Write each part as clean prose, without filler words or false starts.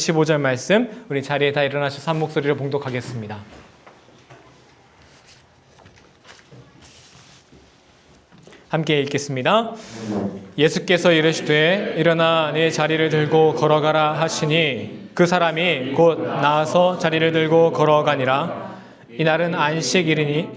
15절 말씀 우리 자리에 다 일어나셔서 한 목소리로 봉독하겠습니다. 함께 읽겠습니다. 예수께서 이르시되 일어나 네 자리를 들고 걸어가라 하시니 그 사람이 곧 나아서 자리를 들고 걸어가니라. 이날은 안식일이니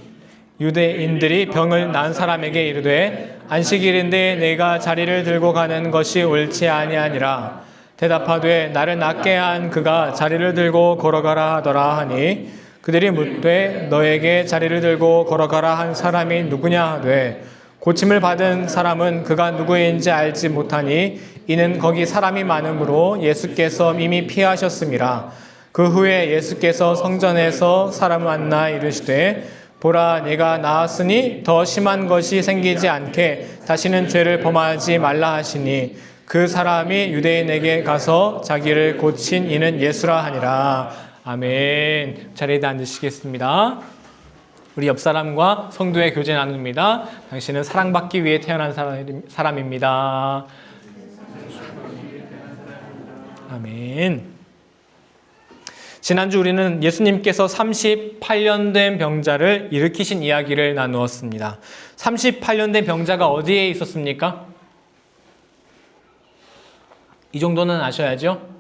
유대인들이 병을 난 사람에게 이르되 안식일인데 내가 자리를 들고 가는 것이 옳지 아니하니라. 대답하되 나를 낫게 한 그가 자리를 들고 걸어가라 하더라 하니 그들이 묻되 너에게 자리를 들고 걸어가라 한 사람이 누구냐 하되 고침을 받은 사람은 그가 누구인지 알지 못하니 이는 거기 사람이 많으므로 예수께서 이미 피하셨음이라. 그 후에 예수께서 성전에서 사람을 만나 이르시되 보라 내가 나았으니 더 심한 것이 생기지 않게 다시는 죄를 범하지 말라 하시니 그 사람이 유대인에게 가서 자기를 고친 이는 예수라 하니라. 아멘. 자리에 앉으시겠습니다. 우리 옆 사람과 성도의 교제 나눕니다. 당신은 사랑받기 위해 태어난 사람입니다. 아멘. 지난주 우리는 예수님께서 38년 된 병자를 일으키신 이야기를 나누었습니다. 38년 된 병자가 어디에 있었습니까? 이 정도는 아셔야죠?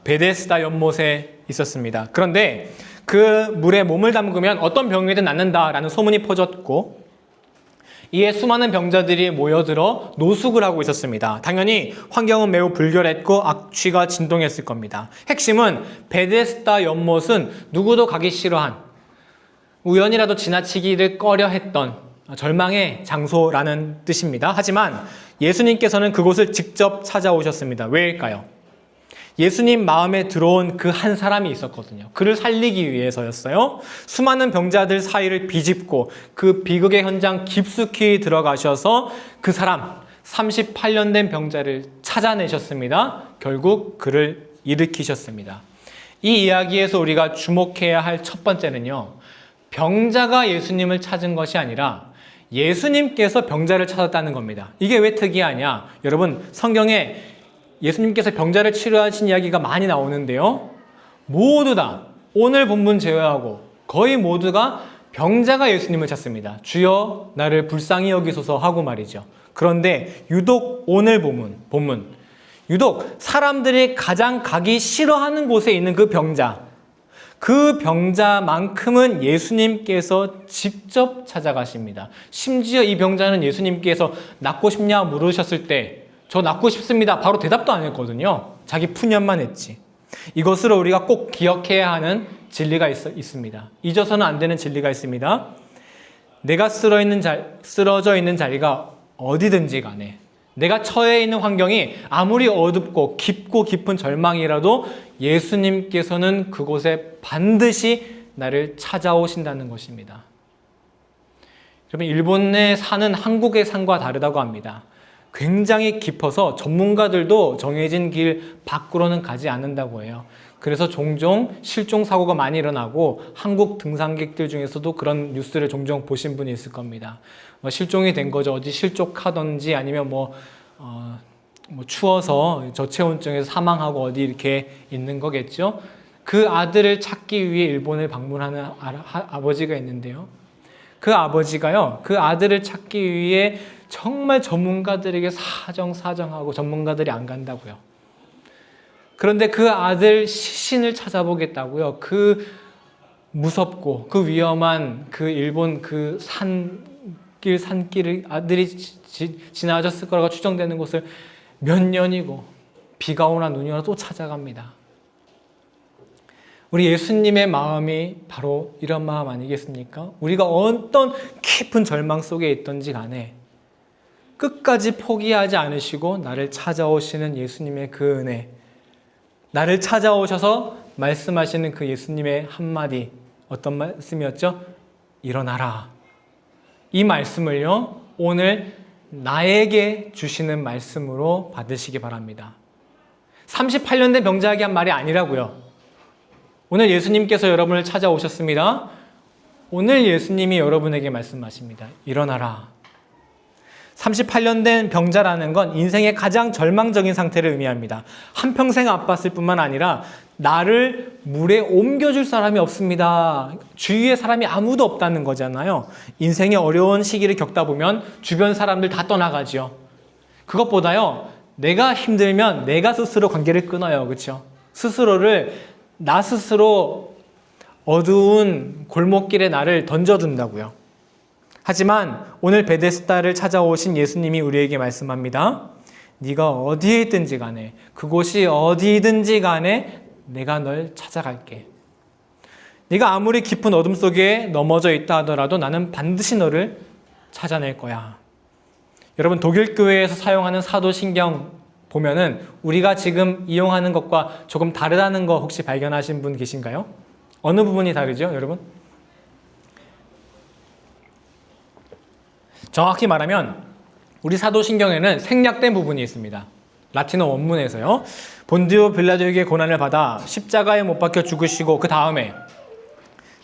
베데스다 연못에 있었습니다. 그런데 그 물에 몸을 담그면 어떤 병이든 낫는다라는 소문이 퍼졌고 이에 수많은 병자들이 모여들어 노숙을 하고 있었습니다. 당연히 환경은 매우 불결했고 악취가 진동했을 겁니다. 핵심은 베데스다 연못은 누구도 가기 싫어한 우연이라도 지나치기를 꺼려했던 절망의 장소라는 뜻입니다. 하지만 예수님께서는 그곳을 직접 찾아오셨습니다. 왜일까요? 예수님 마음에 들어온 그 한 사람이 있었거든요. 그를 살리기 위해서였어요. 수많은 병자들 사이를 비집고 그 비극의 현장 깊숙이 들어가셔서 그 사람 38년 된 병자를 찾아내셨습니다. 결국 그를 일으키셨습니다. 이 이야기에서 우리가 주목해야 할 첫 번째는요. 병자가 예수님을 찾은 것이 아니라 예수님께서 병자를 찾았다는 겁니다. 이게 왜 특이하냐? 여러분 성경에 예수님께서 병자를 치료하신 이야기가 많이 나오는데요. 모두 다 오늘 본문 제외하고 거의 모두가 병자가 예수님을 찾습니다. 주여 나를 불쌍히 여기소서 하고 말이죠. 그런데 유독 오늘 본문 유독 사람들이 가장 가기 싫어하는 곳에 있는 그 병자만큼은 예수님께서 직접 찾아가십니다. 심지어 이 병자는 예수님께서 낫고 싶냐 물으셨을 때 저 낫고 싶습니다. 바로 대답도 안 했거든요. 자기 푸념만 했지. 이것으로 우리가 꼭 기억해야 하는 진리가 있습니다. 잊어서는 안 되는 진리가 있습니다. 내가 쓰러져 있는 자리가 어디든지 간에 내가 처해 있는 환경이 아무리 어둡고 깊고 깊은 절망이라도 예수님께서는 그곳에 반드시 나를 찾아오신다는 것입니다. 여러분 일본에 사는 한국의 산과 다르다고 합니다. 굉장히 깊어서 전문가들도 정해진 길 밖으로는 가지 않는다고 해요. 그래서 종종 실종 사고가 많이 일어나고 한국 등산객들 중에서도 그런 뉴스를 종종 보신 분이 있을 겁니다. 실종이 된 거죠. 어디 실족하던지 아니면 추워서 저체온증에서 사망하고 어디 이렇게 있는 거겠죠. 그 아들을 찾기 위해 일본을 방문하는 아버지가 있는데요. 그 아버지가요, 그 아들을 찾기 위해 정말 전문가들에게 사정하고 전문가들이 안 간다고요. 그런데 그 아들 시신을 찾아보겠다고요. 그 무섭고 그 위험한 그 일본 그 산길을 아들이 지나졌을 거라고 추정되는 곳을 몇 년이고 비가 오나 눈이 오나 또 찾아갑니다. 우리 예수님의 마음이 바로 이런 마음 아니겠습니까? 우리가 어떤 깊은 절망 속에 있든지 간에 끝까지 포기하지 않으시고 나를 찾아오시는 예수님의 그 은혜, 나를 찾아오셔서 말씀하시는 그 예수님의 한마디, 어떤 말씀이었죠? 일어나라. 이 말씀을요, 오늘 나에게 주시는 말씀으로 받으시기 바랍니다. 38년 된 병자에게 한 말이 아니라고요. 오늘 예수님께서 여러분을 찾아오셨습니다. 오늘 예수님이 여러분에게 말씀하십니다. 일어나라. 38년 된 병자라는 건 인생의 가장 절망적인 상태를 의미합니다. 한평생 아팠을 뿐만 아니라 나를 물에 옮겨줄 사람이 없습니다. 주위에 사람이 아무도 없다는 거잖아요. 인생의 어려운 시기를 겪다 보면 주변 사람들 다 떠나가죠. 그것보다요, 내가 힘들면 내가 스스로 관계를 끊어요. 그렇죠? 스스로를 나 스스로 어두운 골목길에 나를 던져둔다고요. 하지만 오늘 베데스다를 찾아오신 예수님이 우리에게 말씀합니다. 네가 어디에 있든지 간에, 그곳이 어디든지 간에 내가 널 찾아갈게. 네가 아무리 깊은 어둠 속에 넘어져 있다 하더라도 나는 반드시 너를 찾아낼 거야. 여러분, 독일 교회에서 사용하는 사도신경 보면은 우리가 지금 이용하는 것과 조금 다르다는 거 혹시 발견하신 분 계신가요? 어느 부분이 다르죠, 여러분? 정확히 말하면 우리 사도신경에는 생략된 부분이 있습니다. 라틴어 원문에서요. 본디오 빌라도에게 고난을 받아 십자가에 못 박혀 죽으시고 그 다음에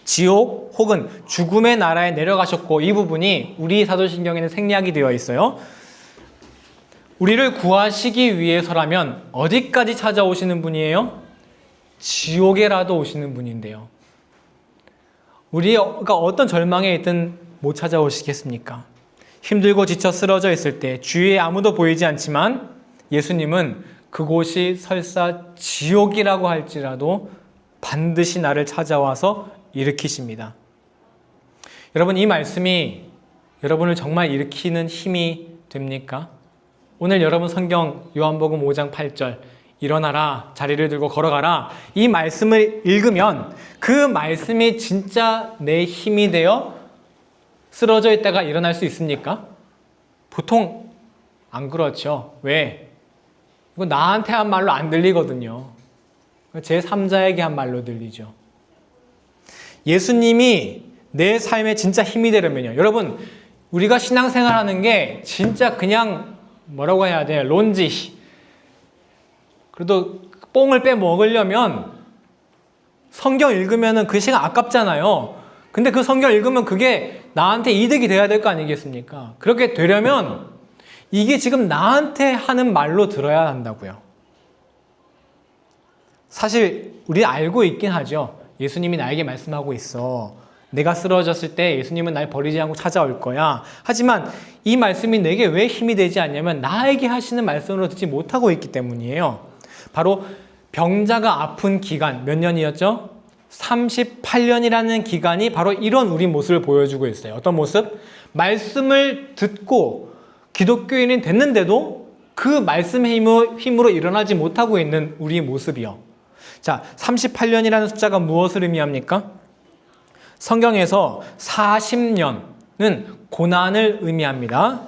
지옥 혹은 죽음의 나라에 내려가셨고, 이 부분이 우리 사도신경에는 생략이 되어 있어요. 우리를 구하시기 위해서라면 어디까지 찾아오시는 분이에요? 지옥에라도 오시는 분인데요. 우리가 어떤 절망에 있든 못 찾아오시겠습니까? 힘들고 지쳐 쓰러져 있을 때 주위에 아무도 보이지 않지만 예수님은 그곳이 설사 지옥이라고 할지라도 반드시 나를 찾아와서 일으키십니다. 여러분, 이 말씀이 여러분을 정말 일으키는 힘이 됩니까? 오늘 여러분 성경 요한복음 5장 8절 일어나라, 자리를 들고 걸어가라, 이 말씀을 읽으면 그 말씀이 진짜 내 힘이 되어 쓰러져 있다가 일어날 수 있습니까? 보통 안 그렇죠. 왜? 이거 나한테 한 말로 안 들리거든요. 제 3자에게 한 말로 들리죠. 예수님이 내 삶에 진짜 힘이 되려면요. 여러분, 우리가 신앙생활 하는 게 진짜 그냥 뭐라고 해야 돼요? 론지. 그래도 뽕을 빼먹으려면 성경 읽으면 그 시간 아깝잖아요. 근데 그 성경 읽으면 그게 나한테 이득이 돼야 될 거 아니겠습니까? 그렇게 되려면 이게 지금 나한테 하는 말로 들어야 한다고요. 사실 우리 알고 있긴 하죠. 예수님이 나에게 말씀하고 있어. 내가 쓰러졌을 때 예수님은 날 버리지 않고 찾아올 거야. 하지만 이 말씀이 내게 왜 힘이 되지 않냐면 나에게 하시는 말씀으로 듣지 못하고 있기 때문이에요. 바로 병자가 아픈 기간 몇 년이었죠? 38년이라는 기간이 바로 이런 우리 모습을 보여주고 있어요. 어떤 모습? 말씀을 듣고 기독교인이 됐는데도 그 말씀의 힘으로 일어나지 못하고 있는 우리 모습이요. 자, 38년이라는 숫자가 무엇을 의미합니까? 성경에서 40년은 고난을 의미합니다.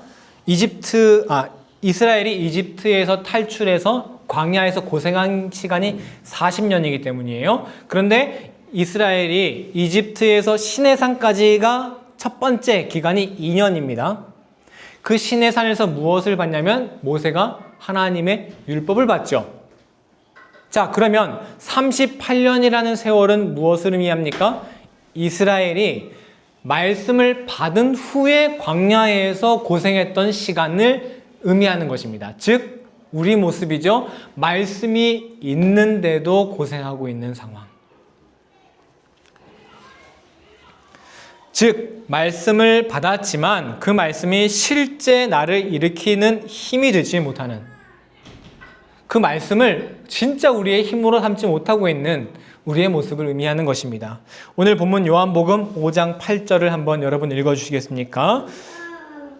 이스라엘이 이집트에서 탈출해서 광야에서 고생한 시간이 40년이기 때문이에요. 그런데 이스라엘이 이집트에서 시내산까지가 첫 번째 기간이 2년입니다. 그 시내산에서 무엇을 받냐면 모세가 하나님의 율법을 받죠. 자, 그러면 38년이라는 세월은 무엇을 의미합니까? 이스라엘이 말씀을 받은 후에 광야에서 고생했던 시간을 의미하는 것입니다. 즉 우리 모습이죠. 말씀이 있는데도 고생하고 있는 상황. 즉 말씀을 받았지만 그 말씀이 실제 나를 일으키는 힘이 되지 못하는, 그 말씀을 진짜 우리의 힘으로 삼지 못하고 있는 우리의 모습을 의미하는 것입니다. 오늘 본문 요한복음 5장 8절을 한번 여러분 읽어주시겠습니까?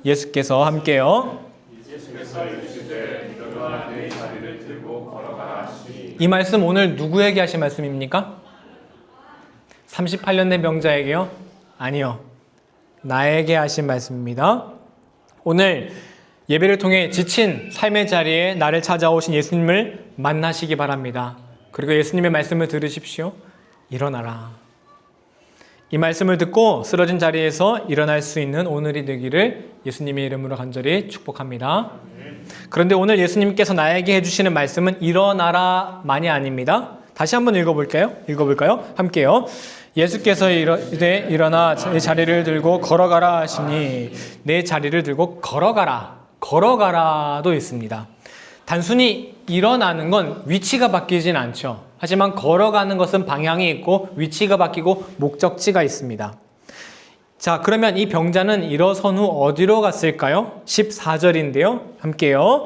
예수께서 함께요. 이 말씀 오늘 누구에게 하신 말씀입니까? 38년 된 병자에게요? 아니요. 나에게 하신 말씀입니다. 오늘 예배를 통해 지친 삶의 자리에 나를 찾아오신 예수님을 만나시기 바랍니다. 그리고 예수님의 말씀을 들으십시오. 일어나라. 이 말씀을 듣고 쓰러진 자리에서 일어날 수 있는 오늘이 되기를 예수님의 이름으로 간절히 축복합니다. 그런데 오늘 예수님께서 나에게 해주시는 말씀은 일어나라만이 아닙니다. 다시 한번 읽어볼까요? 함께요. 예수께서 일어나 내 자리를 들고 걸어가라 하시니 내 자리를 들고 걸어가라. 걸어가라도 있습니다. 단순히 일어나는 건 위치가 바뀌진 않죠. 하지만 걸어가는 것은 방향이 있고 위치가 바뀌고 목적지가 있습니다. 자, 그러면 이 병자는 일어선 후 어디로 갔을까요? 14절인데요. 함께요.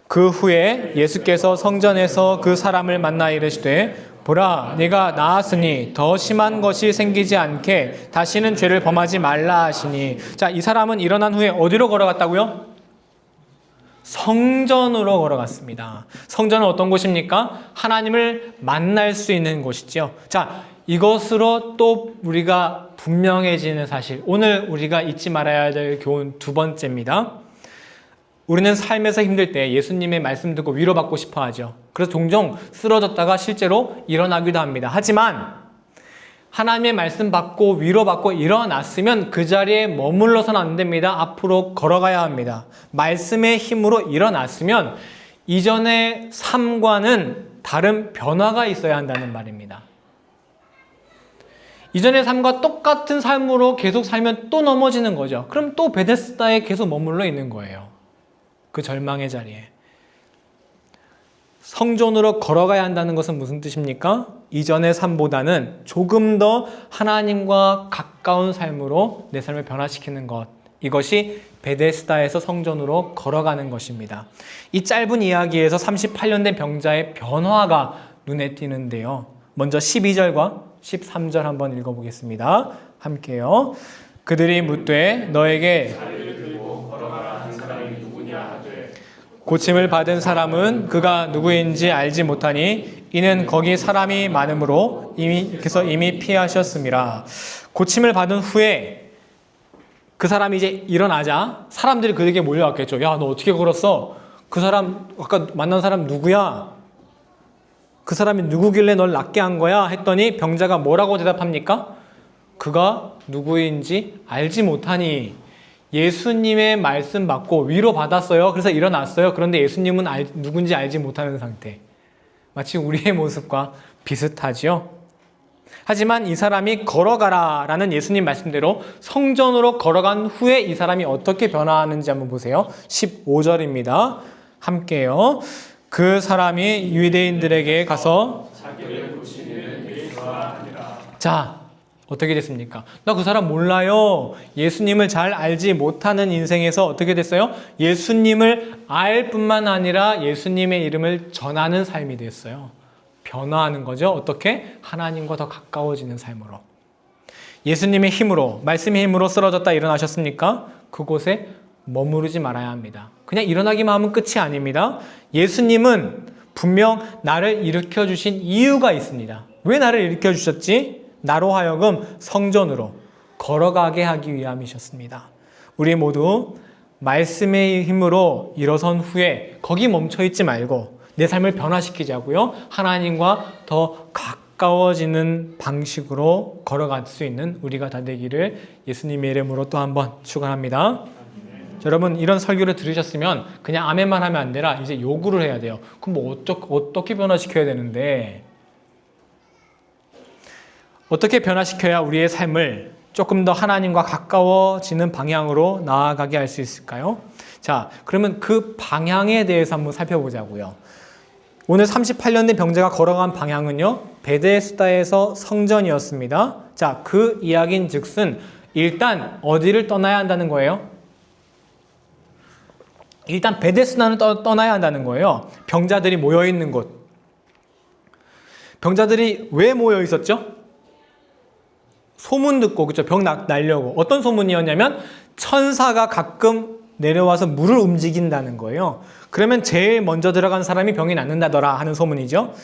그 후에 예수께서 성전에서 그 사람을 만나 이르시되 보라, 네가 나았으니 더 심한 것이 생기지 않게 다시는 죄를 범하지 말라 하시니. 자, 이 사람은 일어난 후에 어디로 걸어갔다고요? 성전으로 걸어갔습니다. 성전은 어떤 곳입니까? 하나님을 만날 수 있는 곳이죠. 자, 이것으로 또 우리가 분명해지는 사실, 오늘 우리가 잊지 말아야 될 교훈 두 번째입니다. 우리는 삶에서 힘들 때 예수님의 말씀 듣고 위로받고 싶어 하죠. 그래서 종종 쓰러졌다가 실제로 일어나기도 합니다. 하지만 하나님의 말씀 받고 위로받고 일어났으면 그 자리에 머물러서는 안 됩니다. 앞으로 걸어가야 합니다. 말씀의 힘으로 일어났으면 이전의 삶과는 다른 변화가 있어야 한다는 말입니다. 이전의 삶과 똑같은 삶으로 계속 살면 또 넘어지는 거죠. 그럼 또 베데스다에 계속 머물러 있는 거예요. 그 절망의 자리에. 성전으로 걸어가야 한다는 것은 무슨 뜻입니까? 이전의 삶보다는 조금 더 하나님과 가까운 삶으로 내 삶을 변화시키는 것. 이것이 베데스다에서 성전으로 걸어가는 것입니다. 이 짧은 이야기에서 38년 된 병자의 변화가 눈에 띄는데요. 먼저 12절과 13절 한번 읽어보겠습니다. 함께요. 그들이 묻되 너에게 고침을 받은 사람은 그가 누구인지 알지 못하니 이는 거기 사람이 많으므로 이미 피하셨음이라. 고침을 받은 후에 그 사람이 이제 일어나자 사람들이 그에게 몰려왔겠죠. 야, 너 어떻게 걸었어? 그 사람 아까 만난 사람 누구야? 그 사람이 누구길래 널 낫게 한 거야? 했더니 병자가 뭐라고 대답합니까? 그가 누구인지 알지 못하니. 예수님의 말씀 받고 위로받았어요. 그래서 일어났어요. 그런데 예수님은 누군지 알지 못하는 상태. 마치 우리의 모습과 비슷하지요. 하지만 이 사람이 걸어가라 라는 예수님 말씀대로 성전으로 걸어간 후에 이 사람이 어떻게 변화하는지 한번 보세요. 15절입니다. 함께요. 그 사람이 유대인들에게 가서 자기를 고치는 예수가 아니라. 자, 어떻게 됐습니까? 나 그 사람 몰라요. 예수님을 잘 알지 못하는 인생에서 어떻게 됐어요? 예수님을 알 뿐만 아니라 예수님의 이름을 전하는 삶이 됐어요. 변화하는 거죠. 어떻게? 하나님과 더 가까워지는 삶으로. 예수님의 힘으로, 말씀의 힘으로 쓰러졌다 일어나셨습니까? 그곳에 머무르지 말아야 합니다. 그냥 일어나기만 하면 끝이 아닙니다. 예수님은 분명 나를 일으켜 주신 이유가 있습니다. 왜 나를 일으켜 주셨지? 나로 하여금 성전으로 걸어가게 하기 위함이셨습니다. 우리 모두 말씀의 힘으로 일어선 후에 거기 멈춰있지 말고 내 삶을 변화시키자고요. 하나님과 더 가까워지는 방식으로 걸어갈 수 있는 우리가 다 되기를 예수님의 이름으로 또 한번 축원합니다. 여러분, 이런 설교를 들으셨으면 그냥 아멘만 하면 안 되라 이제 요구를 해야 돼요. 그럼 뭐 어떻게 변화시켜야 되는데, 어떻게 변화시켜야 우리의 삶을 조금 더 하나님과 가까워지는 방향으로 나아가게 할 수 있을까요? 자, 그러면 그 방향에 대해서 한번 살펴보자고요. 오늘 38년 된 병자가 걸어간 방향은요, 베데스다에서 성전이었습니다. 자, 그 이야기인 즉슨 일단 어디를 떠나야 한다는 거예요? 일단 베데스다는 떠나야 한다는 거예요. 병자들이 모여있는 곳. 병자들이 왜 모여 있었죠? 소문 듣고, 그렇죠? 병 날려고. 어떤 소문이었냐면 천사가 가끔 내려와서 물을 움직인다는 거예요. 그러면 제일 먼저 들어간 사람이 병이 낫는다더라 하는 소문이죠.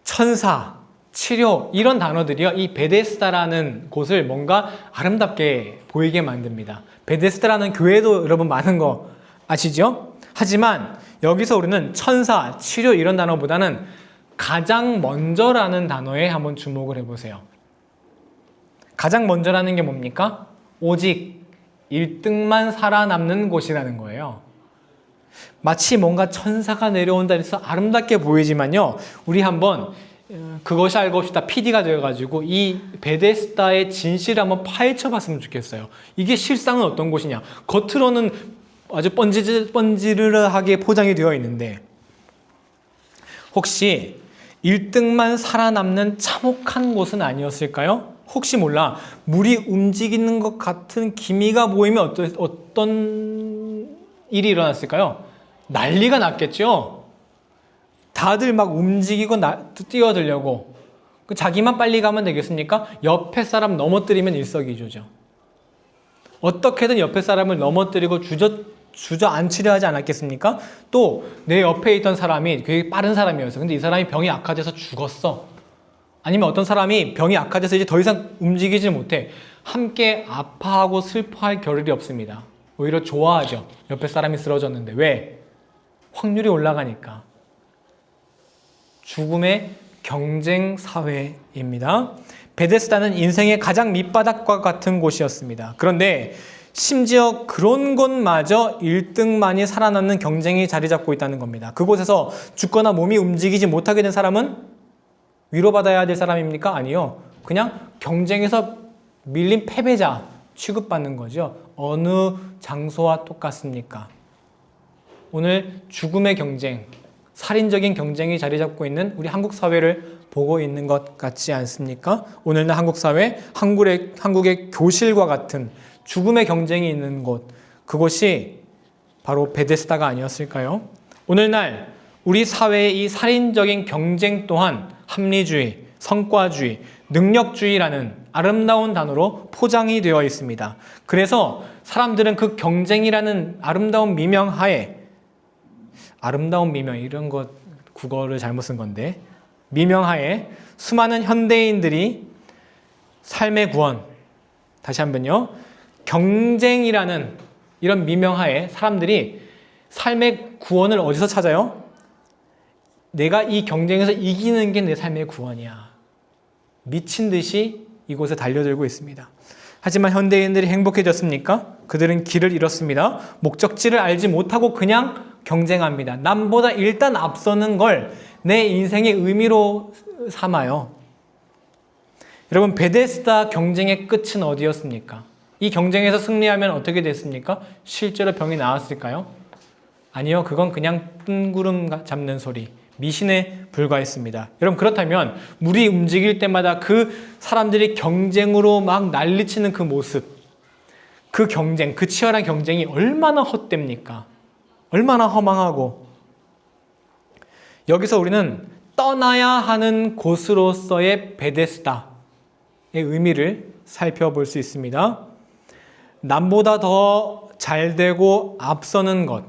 천사, 치료, 이런 단어들이요, 이 베데스다라는 곳을 뭔가 아름답게 보이게 만듭니다. 베데스다라는 교회도 여러분 많은 거 아시죠? 하지만 여기서 우리는 천사, 치료 이런 단어보다는 가장 먼저라는 단어에 한번 주목을 해보세요. 가장 먼저라는 게 뭡니까? 오직 1등만 살아남는 곳이라는 거예요. 마치 뭔가 천사가 내려온다 해서 아름답게 보이지만요, 우리 한번 그것이 알고 싶다 PD가 되어가지고 이 베데스다의 진실을 한번 파헤쳐 봤으면 좋겠어요. 이게 실상은 어떤 곳이냐. 겉으로는 아주 번지르르하게 포장이 되어 있는데 혹시 1등만 살아남는 참혹한 곳은 아니었을까요? 혹시 몰라 물이 움직이는 것 같은 기미가 보이면 어떤 일이 일어났을까요? 난리가 났겠죠? 다들 막 움직이고 뛰어들려고. 자기만 빨리 가면 되겠습니까? 옆에 사람 넘어뜨리면 일석이조죠. 어떻게든 옆에 사람을 넘어뜨리고 주저앉히려 하지 않았겠습니까? 또 내 옆에 있던 사람이 되게 빠른 사람이었어. 근데 이 사람이 병이 악화돼서 죽었어. 아니면 어떤 사람이 병이 악화돼서 이제 더 이상 움직이지 못해. 함께 아파하고 슬퍼할 겨를이 없습니다. 오히려 좋아하죠. 옆에 사람이 쓰러졌는데. 왜? 확률이 올라가니까. 죽음의 경쟁 사회입니다. 베데스다는 인생의 가장 밑바닥과 같은 곳이었습니다. 그런데 심지어 그런 곳마저 1등만이 살아남는 경쟁이 자리 잡고 있다는 겁니다. 그곳에서 죽거나 몸이 움직이지 못하게 된 사람은 위로받아야 될 사람입니까? 아니요. 그냥 경쟁에서 밀린 패배자 취급받는 거죠. 어느 장소와 똑같습니까? 오늘 죽음의 경쟁, 살인적인 경쟁이 자리 잡고 있는 우리 한국 사회를 보고 있는 것 같지 않습니까? 오늘날 한국 사회, 한국의 교실과 같은 죽음의 경쟁이 있는 곳, 그곳이 바로 베데스다가 아니었을까요? 오늘날 우리 사회의 이 살인적인 경쟁 또한 합리주의, 성과주의, 능력주의라는 아름다운 단어로 포장이 되어 있습니다. 그래서 사람들은 그 경쟁이라는 아름다운 미명하에, 아름다운 미명 이런 것 국어를 잘못 쓴 건데, 미명하에 수많은 현대인들이 삶의 구원, 다시 한번요, 경쟁이라는 이런 미명하에 사람들이 삶의 구원을 어디서 찾아요? 내가 이 경쟁에서 이기는 게 내 삶의 구원이야. 미친 듯이 이곳에 달려들고 있습니다. 하지만 현대인들이 행복해졌습니까? 그들은 길을 잃었습니다. 목적지를 알지 못하고 그냥 경쟁합니다. 남보다 일단 앞서는 걸 내 인생의 의미로 삼아요. 여러분, 베데스다 경쟁의 끝은 어디였습니까? 이 경쟁에서 승리하면 어떻게 됐습니까? 실제로 병이 나았을까요? 아니요, 그건 그냥 뜬구름 잡는 소리, 미신에 불과했습니다. 여러분, 그렇다면 물이 움직일 때마다 그 사람들이 경쟁으로 막 난리치는 그 모습, 그 경쟁, 그 치열한 경쟁이 얼마나 헛됩니까? 얼마나 허망하고. 여기서 우리는 떠나야 하는 곳으로서의 베데스다의 의미를 살펴볼 수 있습니다. 남보다 더 잘되고 앞서는 것,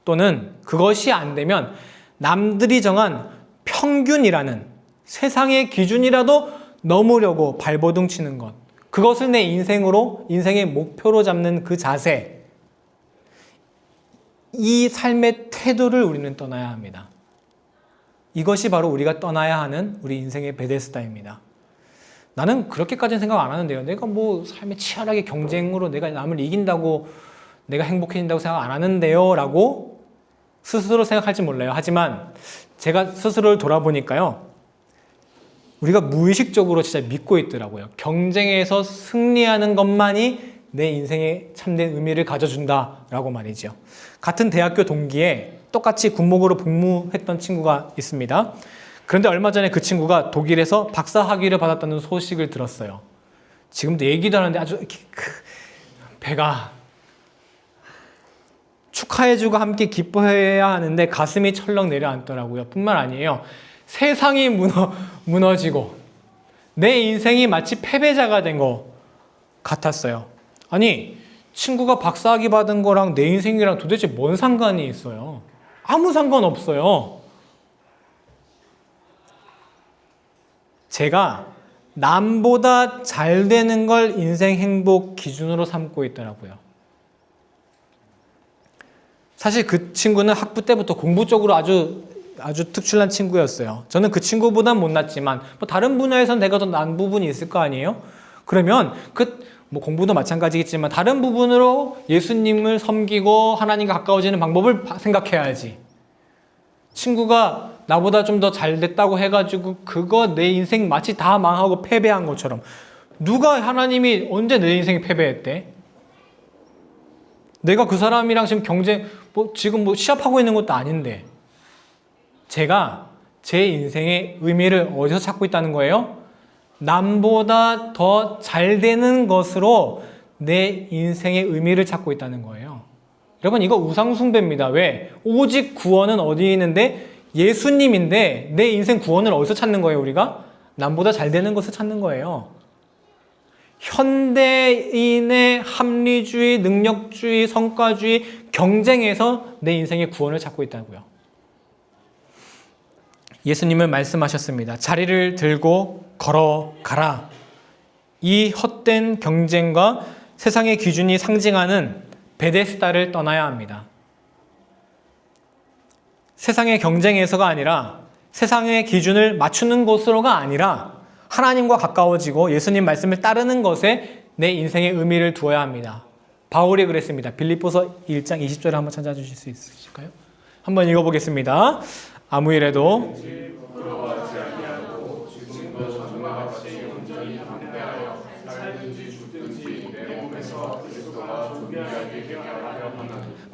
또는 그것이 안 되면 남들이 정한 평균이라는 세상의 기준이라도 넘으려고 발버둥 치는 것, 그것을 내 인생의 목표로 잡는 그 자세, 이 삶의 태도를 우리는 떠나야 합니다. 이것이 바로 우리가 떠나야 하는 우리 인생의 베데스다입니다. 나는 그렇게까지는 생각 안 하는데요. 내가 뭐 삶에 치열하게 경쟁으로 내가 남을 이긴다고 내가 행복해진다고 생각 안 하는데요 라고 스스로 생각할지 몰라요. 하지만 제가 스스로를 돌아보니까요, 우리가 무의식적으로 진짜 믿고 있더라고요. 경쟁에서 승리하는 것만이 내 인생에 참된 의미를 가져준다라고 말이죠. 같은 대학교 동기에 똑같이 군목으로 복무했던 친구가 있습니다. 그런데 얼마 전에 그 친구가 독일에서 박사 학위를 받았다는 소식을 들었어요. 지금도 얘기도 하는데 아주 배가 축하해주고 함께 기뻐해야 하는데 가슴이 철렁 내려앉더라고요. 뿐만 아니에요. 세상이 무너지고 내 인생이 마치 패배자가 된 것 같았어요. 아니, 친구가 박사학위 받은 거랑 내 인생이랑 도대체 뭔 상관이 있어요? 아무 상관 없어요. 제가 남보다 잘 되는 걸 인생 행복 기준으로 삼고 있더라고요. 사실 그 친구는 학부 때부터 공부 쪽으로 아주 특출난 친구였어요. 저는 그 친구보단 못났지만 뭐 다른 분야에서는 내가 더 난 부분이 있을 거 아니에요? 그러면 뭐 공부도 마찬가지겠지만 다른 부분으로 예수님을 섬기고 하나님과 가까워지는 방법을 생각해야지. 친구가 나보다 좀 더 잘 됐다고 해가지고 그거 내 인생 마치 다 망하고 패배한 것처럼, 누가 하나님이 언제 내 인생이 패배했대? 내가 그 사람이랑 지금 지금 뭐 시합하고 있는 것도 아닌데, 제가 제 인생의 의미를 어디서 찾고 있다는 거예요? 남보다 더 잘 되는 것으로 내 인생의 의미를 찾고 있다는 거예요. 여러분, 이거 우상숭배입니다. 왜? 오직 구원은 어디에 있는데? 예수님인데 내 인생 구원을 어디서 찾는 거예요, 우리가? 남보다 잘 되는 것을 찾는 거예요. 현대인의 합리주의, 능력주의, 성과주의 경쟁에서 내 인생의 구원을 찾고 있다고요. 예수님은 말씀하셨습니다. 자리를 들고 걸어가라. 이 헛된 경쟁과 세상의 기준이 상징하는 베데스다를 떠나야 합니다. 세상의 경쟁에서가 아니라 세상의 기준을 맞추는 것으로가 아니라 하나님과 가까워지고 예수님 말씀을 따르는 것에 내 인생의 의미를 두어야 합니다. 바울이 그랬습니다. 빌립보서 1장 20절을 한번 찾아주실 수 있으실까요? 한번 읽어보겠습니다. 아무 일에도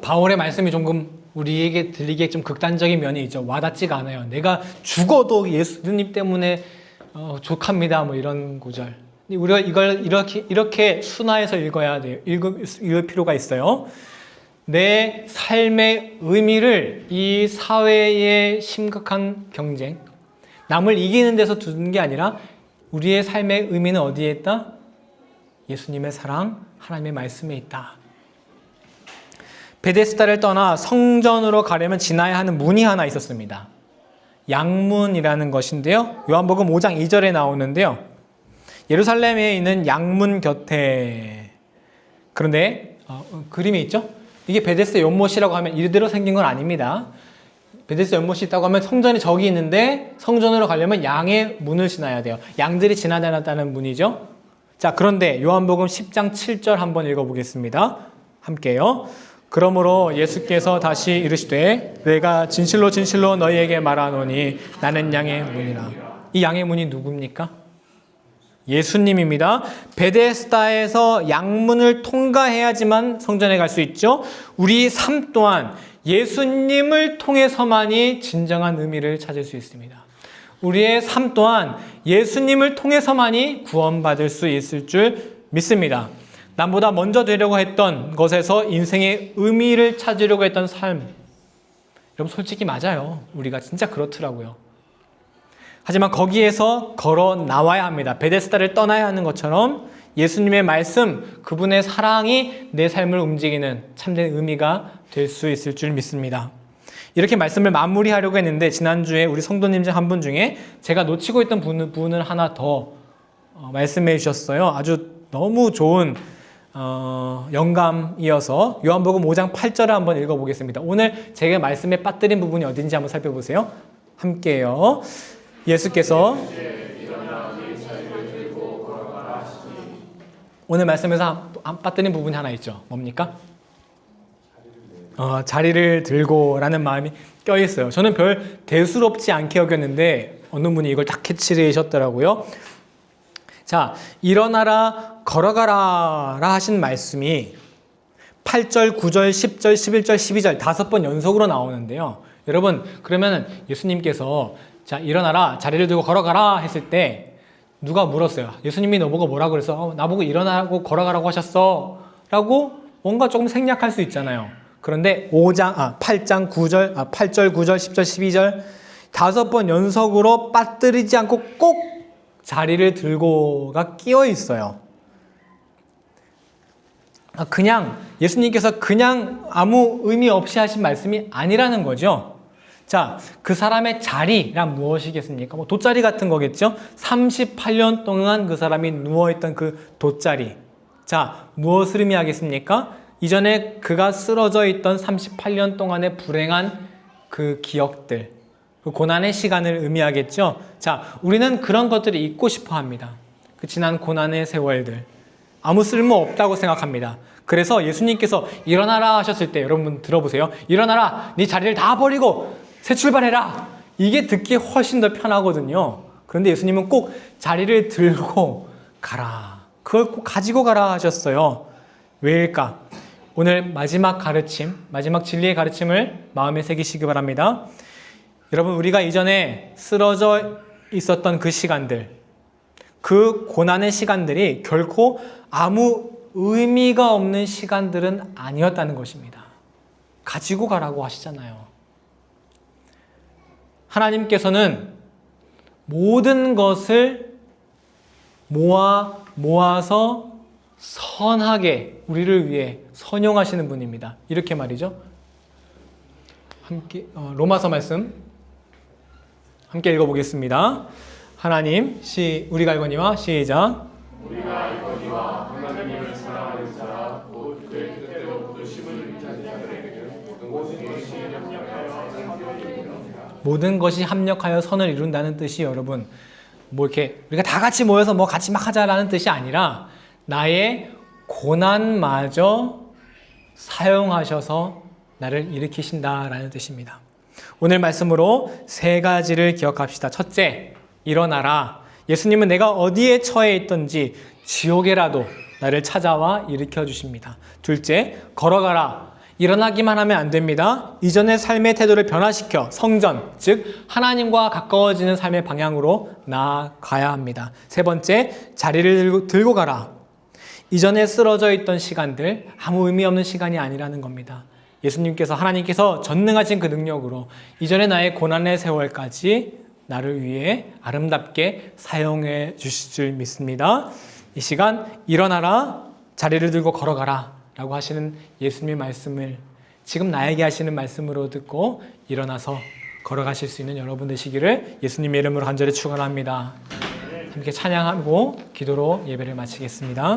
바울의 말씀이 조금 우리에게 들리기에 좀 극단적인 면이 있죠. 와닿지가 않아요. 내가 죽어도 예수님 때문에 족합니다. 뭐 이런 구절. 우리가 이걸 이렇게 순화해서 읽어야 돼요. 읽을 필요가 있어요. 내 삶의 의미를 이 사회의 심각한 경쟁, 남을 이기는 데서 두는 게 아니라 우리의 삶의 의미는 어디에 있다? 예수님의 사랑, 하나님의 말씀에 있다. 베데스다를 떠나 성전으로 가려면 지나야 하는 문이 하나 있었습니다. 양문이라는 것인데요. 요한복음 5장 2절에 나오는데요. 예루살렘에 있는 양문 곁에, 그런데 그림이 있죠? 이게 베데스다 연못이라고 하면 이대로 생긴 건 아닙니다. 베데스다 연못이 있다고 하면 성전이 저기 있는데 성전으로 가려면 양의 문을 지나야 돼요. 양들이 지나다녔다는 문이죠. 자, 그런데 요한복음 10장 7절 한번 읽어보겠습니다. 함께요. 그러므로 예수께서 다시 이르시되 내가 진실로 진실로 너희에게 말하노니 나는 양의 문이라. 이 양의 문이 누굽니까? 예수님입니다. 베데스다에서 양문을 통과해야지만 성전에 갈 수 있죠. 우리 삶 또한 예수님을 통해서만이 진정한 의미를 찾을 수 있습니다. 우리의 삶 또한 예수님을 통해서만이 구원받을 수 있을 줄 믿습니다. 남보다 먼저 되려고 했던 것에서 인생의 의미를 찾으려고 했던 삶. 여러분, 솔직히 맞아요. 우리가 진짜 그렇더라고요. 하지만 거기에서 걸어 나와야 합니다. 베데스다를 떠나야 하는 것처럼 예수님의 말씀, 그분의 사랑이 내 삶을 움직이는 참된 의미가 될 수 있을 줄 믿습니다. 이렇게 말씀을 마무리하려고 했는데 지난주에 우리 성도님 중 한 분 중에 제가 놓치고 있던 부분을 하나 더 말씀해 주셨어요. 아주 너무 좋은 영감이어서 요한복음 5장 8절을 한번 읽어보겠습니다. 오늘 제가 말씀에 빠뜨린 부분이 어딘지 한번 살펴보세요. 함께요. 예수께서 오늘 말씀에서 빠뜨린 부분이 하나 있죠. 뭡니까? 자리를 들고 라는 마음이 껴있어요. 저는 별 대수롭지 않게 여겼는데 어느 분이 이걸 딱 캐치를 하셨더라고요. 자, 일어나라 걸어가라 하신 말씀이 8절, 9절, 10절, 11절, 12절 5번 연속으로 나오는데요. 여러분, 그러면 예수님께서 자, 일어나라 자리를 들고 걸어가라 했을 때 누가 물었어요? 예수님이 너보고 뭐라고 그래서 나보고 일어나고 걸어가라고 하셨어 라고 뭔가 조금 생략할 수 있잖아요. 그런데 8절, 9절, 10절, 12절 5번 연속으로 빠뜨리지 않고 꼭 자리를 들고가 끼어 있어요. 그냥 예수님께서 그냥 아무 의미 없이 하신 말씀이 아니라는 거죠. 자, 그 사람의 자리란 무엇이겠습니까? 뭐 돗자리 같은 거겠죠? 38년 동안 그 사람이 누워있던 그 돗자리. 자, 무엇을 의미하겠습니까? 이전에 그가 쓰러져 있던 38년 동안의 불행한 그 기억들, 그 고난의 시간을 의미하겠죠. 자, 우리는 그런 것들을 잊고 싶어 합니다. 그 지난 고난의 세월들. 아무 쓸모 없다고 생각합니다. 그래서 예수님께서 일어나라 하셨을 때 여러분 들어보세요. 일어나라, 네 자리를 다 버리고 새 출발해라. 이게 듣기 훨씬 더 편하거든요. 그런데 예수님은 꼭 자리를 들고 가라. 그걸 꼭 가지고 가라 하셨어요. 왜일까? 오늘 마지막 가르침, 마지막 진리의 가르침을 마음에 새기시기 바랍니다. 여러분, 우리가 이전에 쓰러져 있었던 그 시간들, 그 고난의 시간들이 결코 아무 의미가 없는 시간들은 아니었다는 것입니다. 가지고 가라고 하시잖아요. 하나님께서는 모든 것을 모아서 선하게 우리를 위해 선용하시는 분입니다. 이렇게 말이죠. 함께 로마서 말씀 함께 읽어보겠습니다. 하나님, 우리가 알거니와 시작. 우리가 알거니와 하나님을 사랑하는 자 곧 그의 뜻대로 부르심을 입는 자들에게는 모든 것이 합력하여 선을 이룬다는 뜻이 여러분 뭐 이렇게 우리가 다 같이 모여서 뭐 같이 막 하자라는 뜻이 아니라 나의 고난마저 사용하셔서 나를 일으키신다라는 뜻입니다. 오늘 말씀으로 세 가지를 기억합시다. 첫째, 일어나라. 예수님은 내가 어디에 처해 있든지 지옥에라도 나를 찾아와 일으켜 주십니다. 둘째, 걸어가라. 일어나기만 하면 안 됩니다. 이전의 삶의 태도를 변화시켜 성전, 즉 하나님과 가까워지는 삶의 방향으로 나아가야 합니다. 세 번째, 자리를 들고 가라. 이전에 쓰러져 있던 시간들 아무 의미 없는 시간이 아니라는 겁니다. 예수님께서 하나님께서 전능하신 그 능력으로 이전의 나의 고난의 세월까지 나를 위해 아름답게 사용해 주실 줄 믿습니다. 이 시간 일어나라, 자리를 들고 걸어가라 라고 하시는 예수님의 말씀을 지금 나에게 하시는 말씀으로 듣고 일어나서 걸어가실 수 있는 여러분 되시기를 예수님의 이름으로 간절히 축원합니다. 함께 찬양하고 기도로 예배를 마치겠습니다.